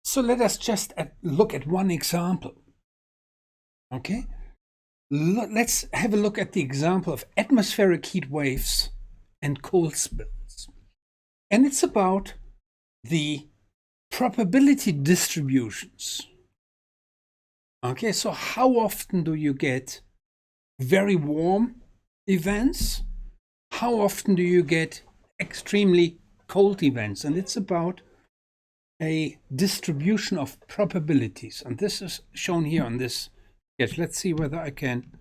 So let us just look at one example. Okay, let's have a look at the example of atmospheric heat waves and cold spills. And it's about the probability distributions. Okay, so how often do you get very warm events? How often do you get extremely cold events? And it's about a distribution of probabilities. And this is shown here on this sketch. Let's see whether I can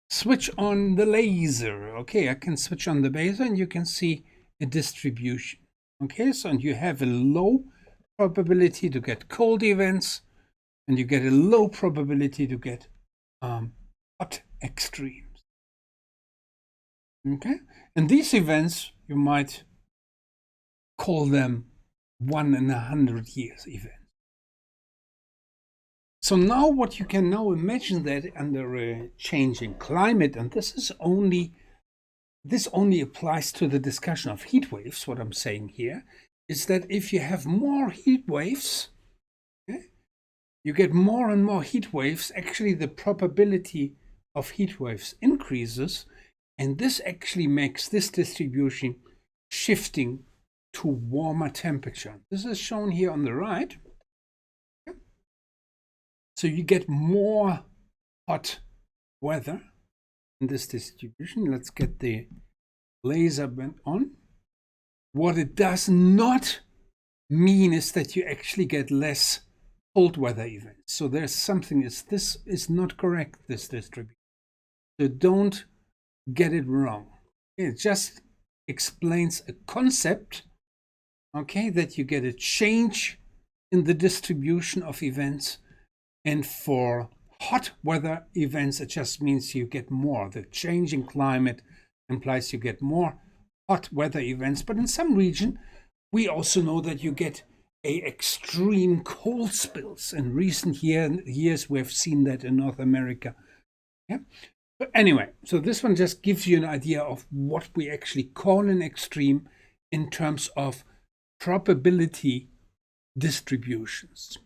switch on the laser. Okay, I can switch on the laser and you can see a distribution. Okay, so and you have a low probability to get cold events, and you get a low probability to get hot extremes. Okay, and these events, you might call them 1 in 100 years events. So now what you can now imagine that under a changing climate, and this only applies to the discussion of heat waves, what I'm saying here, is that if you have more heat waves, you get more and more heat waves, actually the probability of heat waves increases, and this actually makes this distribution shifting to warmer temperature. This is shown here on the right. So you get more hot weather in this distribution. Let's get the laser band on. What it does not mean is that you actually get less cold weather events. So there's something, this is not correct, this distribution. So don't get it wrong. It just explains a concept, okay, that you get a change in the distribution of events. And for hot weather events, it just means you get more. The change in climate implies you get more hot weather events. But in some region, we also know that you get extreme cold spills. In recent years, we have seen that in North America. Yeah. But anyway, so this one just gives you an idea of what we actually call an extreme in terms of probability distributions.